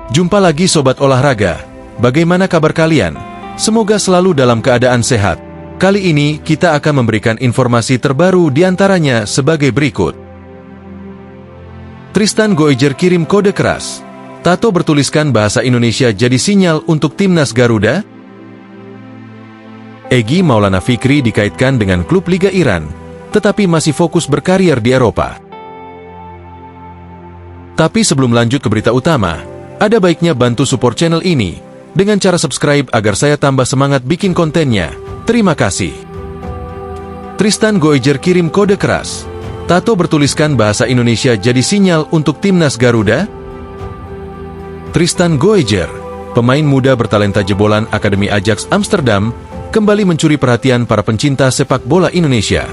Jumpa lagi Sobat Olahraga. Bagaimana kabar kalian? Semoga selalu dalam keadaan sehat. Kali ini kita akan memberikan informasi terbaru diantaranya sebagai berikut. Tristan Goijer kirim kode keras. Tato bertuliskan bahasa Indonesia jadi sinyal untuk timnas Garuda. Egy Maulana Fikri dikaitkan dengan klub Liga Iran, tetapi masih fokus berkarier di Eropa. Tapi sebelum lanjut ke berita utama, ada baiknya bantu support channel ini dengan cara subscribe agar saya tambah semangat bikin kontennya. Terima kasih. Tristan Goijer kirim kode keras. Tato bertuliskan bahasa Indonesia jadi sinyal untuk timnas Garuda. Tristan Goijer, pemain muda bertalenta jebolan Akademi Ajax Amsterdam, kembali mencuri perhatian para pencinta sepak bola Indonesia.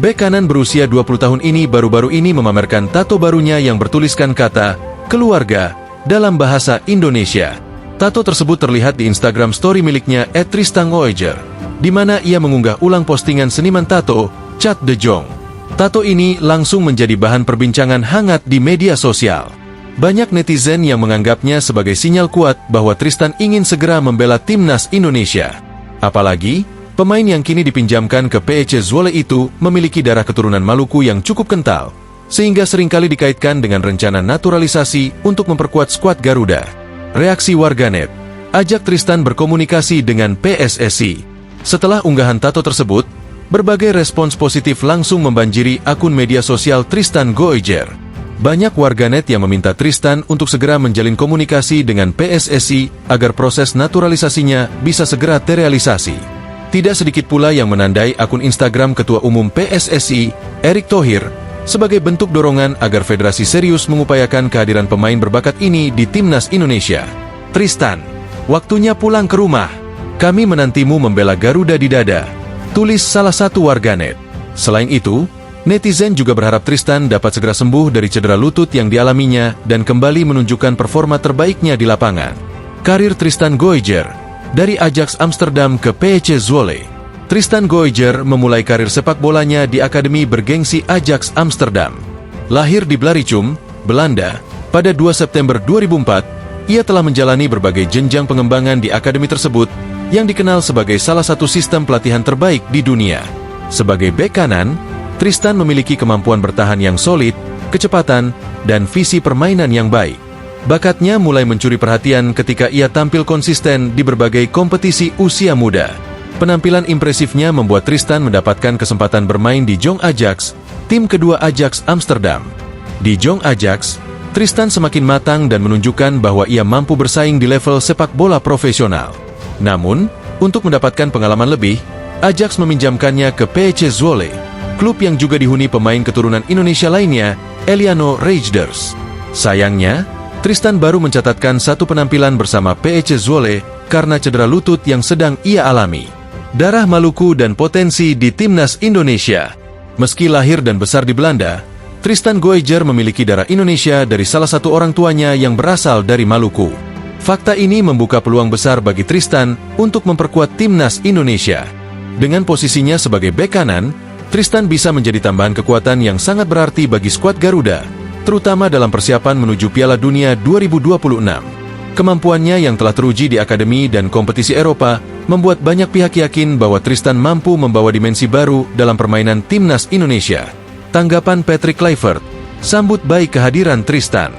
Bek kanan berusia 20 tahun ini baru-baru ini memamerkan tato barunya yang bertuliskan kata keluarga dalam bahasa Indonesia. Tato tersebut terlihat di Instagram story miliknya @tristan_goijer, di mana ia mengunggah ulang postingan seniman tato, Chat De Jong. Tato ini langsung menjadi bahan perbincangan hangat di media sosial. Banyak netizen yang menganggapnya sebagai sinyal kuat bahwa Tristan ingin segera membela timnas Indonesia. Apalagi, pemain yang kini dipinjamkan ke PEC Zwolle itu memiliki darah keturunan Maluku yang cukup kental, sehingga seringkali dikaitkan dengan rencana naturalisasi untuk memperkuat skuad Garuda. Reaksi warganet, ajak Tristan berkomunikasi dengan PSSI. Setelah unggahan tato tersebut, berbagai respons positif langsung membanjiri akun media sosial Tristan Goijer. Banyak warganet yang meminta Tristan untuk segera menjalin komunikasi dengan PSSI agar proses naturalisasinya bisa segera terrealisasi. Tidak sedikit pula yang menandai akun Instagram Ketua Umum PSSI, Erick Thohir, sebagai bentuk dorongan agar federasi serius mengupayakan kehadiran pemain berbakat ini di timnas Indonesia. Tristan, waktunya pulang ke rumah. Kami menantimu membela Garuda di dada, tulis salah satu warganet. Selain itu, netizen juga berharap Tristan dapat segera sembuh dari cedera lutut yang dialaminya dan kembali menunjukkan performa terbaiknya di lapangan. Karir Tristan Goijer dari Ajax Amsterdam ke PEC Zwolle. Tristan Goijer memulai karir sepak bolanya di akademi bergengsi Ajax Amsterdam. Lahir di Blaricum, Belanda, pada 2 September 2004, ia telah menjalani berbagai jenjang pengembangan di akademi tersebut yang dikenal sebagai salah satu sistem pelatihan terbaik di dunia. Sebagai bek kanan, Tristan memiliki kemampuan bertahan yang solid, kecepatan, dan visi permainan yang baik. Bakatnya mulai mencuri perhatian ketika ia tampil konsisten di berbagai kompetisi usia muda. Penampilan impresifnya membuat Tristan mendapatkan kesempatan bermain di Jong Ajax, tim kedua Ajax Amsterdam. Di Jong Ajax, Tristan semakin matang dan menunjukkan bahwa ia mampu bersaing di level sepak bola profesional. Namun, untuk mendapatkan pengalaman lebih, Ajax meminjamkannya ke PEC Zwolle, klub yang juga dihuni pemain keturunan Indonesia lainnya, Eliano Reijnders. Sayangnya, Tristan baru mencatatkan satu penampilan bersama PEC Zwolle karena cedera lutut yang sedang ia alami. Darah Maluku dan potensi di timnas Indonesia. Meski lahir dan besar di Belanda, Tristan Goijer memiliki darah Indonesia dari salah satu orang tuanya yang berasal dari Maluku. Fakta ini membuka peluang besar bagi Tristan untuk memperkuat timnas Indonesia. Dengan posisinya sebagai bek kanan, Tristan bisa menjadi tambahan kekuatan yang sangat berarti bagi skuad Garuda, terutama dalam persiapan menuju Piala Dunia 2026. Kemampuannya yang telah teruji di akademi dan kompetisi Eropa membuat banyak pihak yakin bahwa Tristan mampu membawa dimensi baru dalam permainan timnas Indonesia. Tanggapan Patrick Kluivert, sambut baik kehadiran Tristan.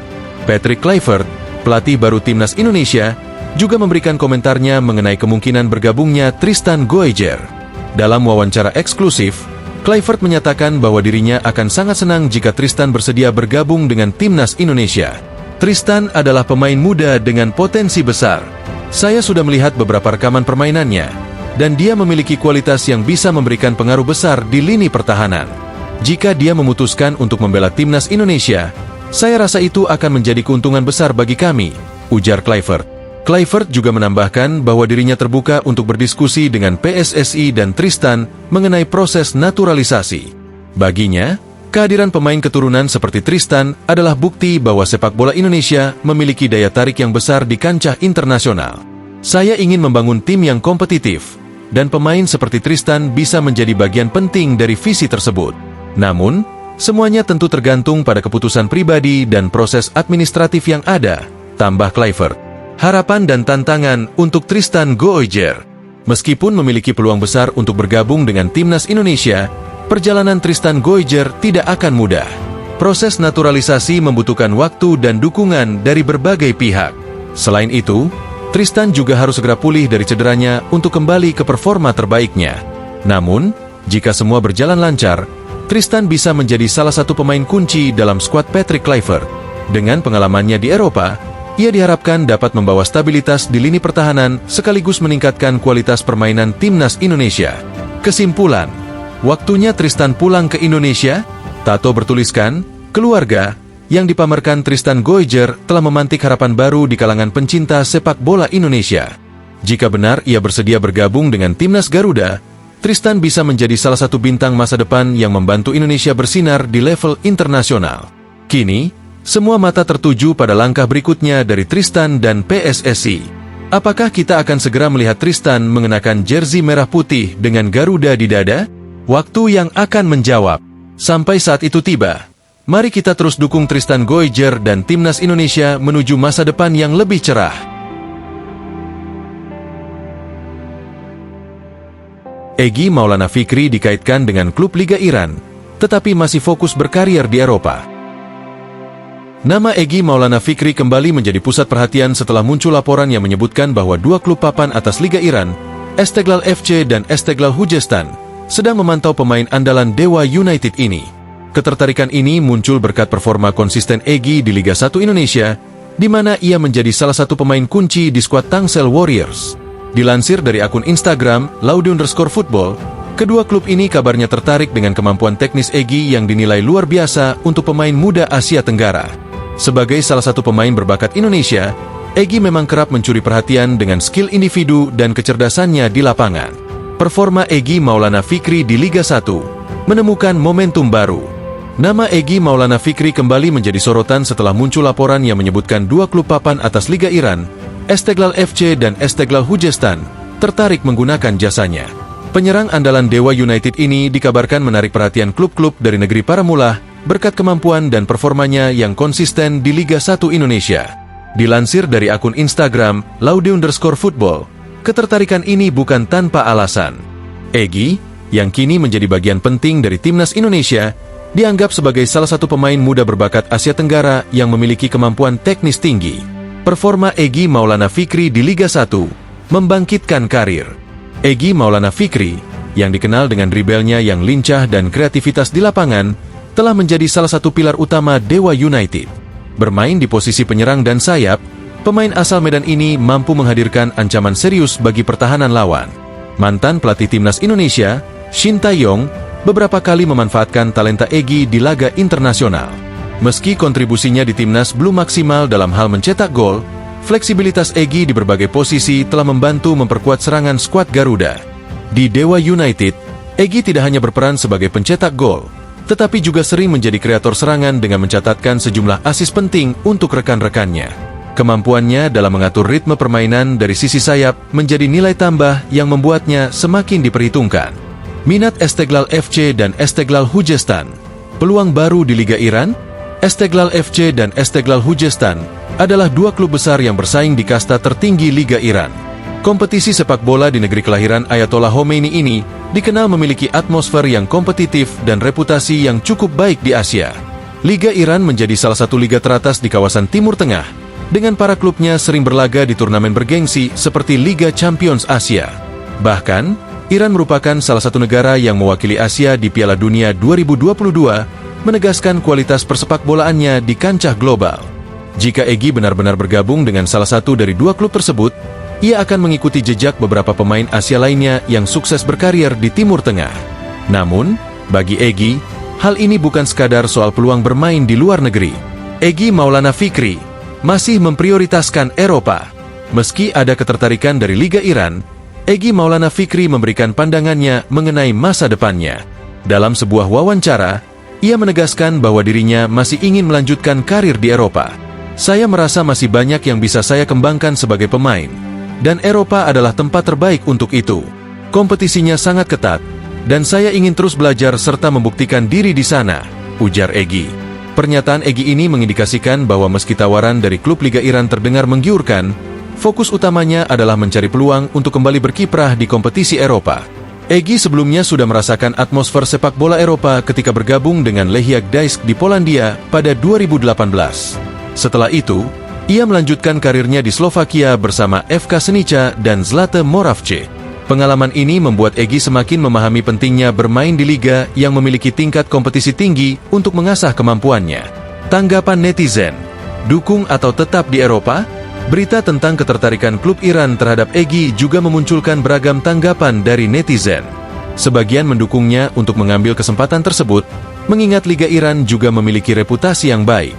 Patrick Kluivert, pelatih baru timnas Indonesia, juga memberikan komentarnya mengenai kemungkinan bergabungnya Tristan Goijer. Dalam wawancara eksklusif, Kluivert menyatakan bahwa dirinya akan sangat senang jika Tristan bersedia bergabung dengan timnas Indonesia. Tristan adalah pemain muda dengan potensi besar. Saya sudah melihat beberapa rekaman permainannya, dan dia memiliki kualitas yang bisa memberikan pengaruh besar di lini pertahanan. Jika dia memutuskan untuk membela timnas Indonesia, saya rasa itu akan menjadi keuntungan besar bagi kami, ujar Kluivert. Kluivert juga menambahkan bahwa dirinya terbuka untuk berdiskusi dengan PSSI dan Tristan mengenai proses naturalisasi. Baginya, kehadiran pemain keturunan seperti Tristan adalah bukti bahwa sepak bola Indonesia memiliki daya tarik yang besar di kancah internasional. Saya ingin membangun tim yang kompetitif, dan pemain seperti Tristan bisa menjadi bagian penting dari visi tersebut. Namun, semuanya tentu tergantung pada keputusan pribadi dan proses administratif yang ada, tambah Kluivert. Harapan dan tantangan untuk Tristan Gooijer. Meskipun memiliki peluang besar untuk bergabung dengan timnas Indonesia, perjalanan Tristan Gooijer tidak akan mudah. Proses naturalisasi membutuhkan waktu dan dukungan dari berbagai pihak. Selain itu, Tristan juga harus segera pulih dari cederanya untuk kembali ke performa terbaiknya. Namun, jika semua berjalan lancar, Tristan bisa menjadi salah satu pemain kunci dalam skuad Patrick Kluivert. Dengan pengalamannya di Eropa, ia diharapkan dapat membawa stabilitas di lini pertahanan sekaligus meningkatkan kualitas permainan timnas Indonesia. Kesimpulan, waktunya Tristan pulang ke Indonesia. Tato bertuliskan, keluarga, yang dipamerkan Tristan Gooijer telah memantik harapan baru di kalangan pencinta sepak bola Indonesia. Jika benar ia bersedia bergabung dengan timnas Garuda, Tristan bisa menjadi salah satu bintang masa depan yang membantu Indonesia bersinar di level internasional. Kini, semua mata tertuju pada langkah berikutnya dari Tristan dan PSSI. Apakah kita akan segera melihat Tristan mengenakan jersey merah putih dengan Garuda di dada? Waktu yang akan menjawab. Sampai saat itu tiba, mari kita terus dukung Tristan Gooijer dan timnas Indonesia menuju masa depan yang lebih cerah. Egy Maulana Fikri dikaitkan dengan klub Liga Iran, tetapi masih fokus berkarir di Eropa. Nama Egy Maulana Fikri kembali menjadi pusat perhatian setelah muncul laporan yang menyebutkan bahwa dua klub papan atas Liga Iran, Esteghlal FC dan Esteghlal Hujastan, sedang memantau pemain andalan Dewa United ini. Ketertarikan ini muncul berkat performa konsisten Egy di Liga 1 Indonesia, di mana ia menjadi salah satu pemain kunci di skuad Tangsel Warriors. Dilansir dari akun Instagram, @laude_football, kedua klub ini kabarnya tertarik dengan kemampuan teknis Egy yang dinilai luar biasa untuk pemain muda Asia Tenggara. Sebagai salah satu pemain berbakat Indonesia, Egy memang kerap mencuri perhatian dengan skill individu dan kecerdasannya di lapangan. Performa Egy Maulana Fikri di Liga 1 menemukan momentum baru. Nama Egy Maulana Fikri kembali menjadi sorotan setelah muncul laporan yang menyebutkan dua klub papan atas Liga Iran, Esteghlal FC dan Esteghlal Hujastan, tertarik menggunakan jasanya. Penyerang andalan Dewa United ini dikabarkan menarik perhatian klub-klub dari negeri Paramulah berkat kemampuan dan performanya yang konsisten di Liga 1 Indonesia. Dilansir dari akun Instagram, @laude_football, ketertarikan ini bukan tanpa alasan. Egy, yang kini menjadi bagian penting dari timnas Indonesia, dianggap sebagai salah satu pemain muda berbakat Asia Tenggara yang memiliki kemampuan teknis tinggi. Performa Egy Maulana Fikri di Liga 1 membangkitkan karir. Egy Maulana Fikri, yang dikenal dengan dribelnya yang lincah dan kreativitas di lapangan, telah menjadi salah satu pilar utama Dewa United. Bermain di posisi penyerang dan sayap, pemain asal Medan ini mampu menghadirkan ancaman serius bagi pertahanan lawan. Mantan pelatih timnas Indonesia, Shin Tae-yong, beberapa kali memanfaatkan talenta Egy di laga internasional. Meski kontribusinya di timnas belum maksimal dalam hal mencetak gol, fleksibilitas Egy di berbagai posisi telah membantu memperkuat serangan skuad Garuda. Di Dewa United, Egy tidak hanya berperan sebagai pencetak gol, tetapi juga sering menjadi kreator serangan dengan mencatatkan sejumlah asis penting untuk rekan-rekannya. Kemampuannya dalam mengatur ritme permainan dari sisi sayap menjadi nilai tambah yang membuatnya semakin diperhitungkan. Minat Esteghlal FC dan Esteghlal Hujastan. Peluang baru di Liga Iran? Esteghlal FC dan Esteghlal Hujastan adalah dua klub besar yang bersaing di kasta tertinggi Liga Iran. Kompetisi sepak bola di negeri kelahiran Ayatollah Khomeini ini dikenal memiliki atmosfer yang kompetitif dan reputasi yang cukup baik di Asia. Liga Iran menjadi salah satu liga teratas di kawasan Timur Tengah, dengan para klubnya sering berlaga di turnamen bergengsi seperti Liga Champions Asia. Bahkan, Iran merupakan salah satu negara yang mewakili Asia di Piala Dunia 2022, menegaskan kualitas persepakbolaannya di kancah global. Jika Egy benar-benar bergabung dengan salah satu dari dua klub tersebut, ia akan mengikuti jejak beberapa pemain Asia lainnya yang sukses berkarir di Timur Tengah. Namun, bagi Egy, hal ini bukan sekadar soal peluang bermain di luar negeri. Egy Maulana Fikri masih memprioritaskan Eropa. Meski ada ketertarikan dari Liga Iran, Egy Maulana Fikri memberikan pandangannya mengenai masa depannya. Dalam sebuah wawancara, ia menegaskan bahwa dirinya masih ingin melanjutkan karir di Eropa. Saya merasa masih banyak yang bisa saya kembangkan sebagai pemain, dan Eropa adalah tempat terbaik untuk itu. Kompetisinya sangat ketat, dan saya ingin terus belajar serta membuktikan diri di sana, ujar Egy. Pernyataan Egy ini mengindikasikan bahwa meski tawaran dari klub Liga Iran terdengar menggiurkan, fokus utamanya adalah mencari peluang untuk kembali berkiprah di kompetisi Eropa. Egy sebelumnya sudah merasakan atmosfer sepak bola Eropa ketika bergabung dengan Lechia Gdańsk di Polandia pada 2018. Setelah itu, ia melanjutkan karirnya di Slovakia bersama FK Senica dan Zlate Moravce. Pengalaman ini membuat Egy semakin memahami pentingnya bermain di liga yang memiliki tingkat kompetisi tinggi untuk mengasah kemampuannya. Tanggapan netizen, dukung atau tetap di Eropa? Berita tentang ketertarikan klub Iran terhadap Egy juga memunculkan beragam tanggapan dari netizen. Sebagian mendukungnya untuk mengambil kesempatan tersebut, mengingat Liga Iran juga memiliki reputasi yang baik.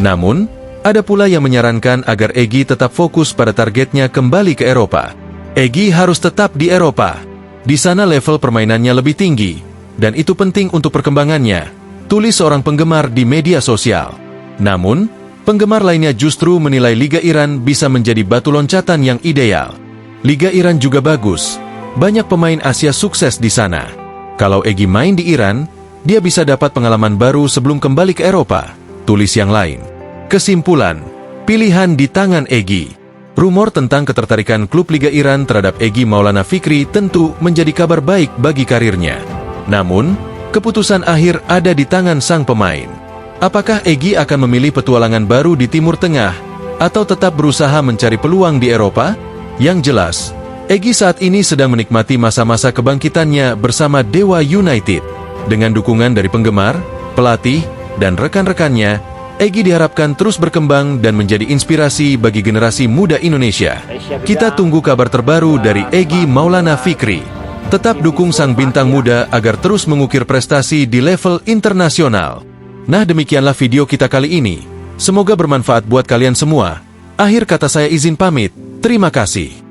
Namun, ada pula yang menyarankan agar Egy tetap fokus pada targetnya kembali ke Eropa. Egy harus tetap di Eropa. Di sana level permainannya lebih tinggi, dan itu penting untuk perkembangannya, tulis seorang penggemar di media sosial. Namun, penggemar lainnya justru menilai Liga Iran bisa menjadi batu loncatan yang ideal. Liga Iran juga bagus, banyak pemain Asia sukses di sana. Kalau Egy main di Iran, dia bisa dapat pengalaman baru sebelum kembali ke Eropa, tulis yang lain. Kesimpulan, pilihan di tangan Egy. Rumor tentang ketertarikan klub Liga Iran terhadap Egy Maulana Fikri tentu menjadi kabar baik bagi karirnya. Namun, keputusan akhir ada di tangan sang pemain. Apakah Egy akan memilih petualangan baru di Timur Tengah, atau tetap berusaha mencari peluang di Eropa? Yang jelas, Egy saat ini sedang menikmati masa-masa kebangkitannya bersama Dewa United. Dengan dukungan dari penggemar, pelatih, dan rekan-rekannya, Egy diharapkan terus berkembang dan menjadi inspirasi bagi generasi muda Indonesia. Kita tunggu kabar terbaru dari Egy Maulana Fikri. Tetap dukung sang bintang muda agar terus mengukir prestasi di level internasional. Nah, demikianlah video kita kali ini. Semoga bermanfaat buat kalian semua. Akhir kata saya izin pamit. Terima kasih.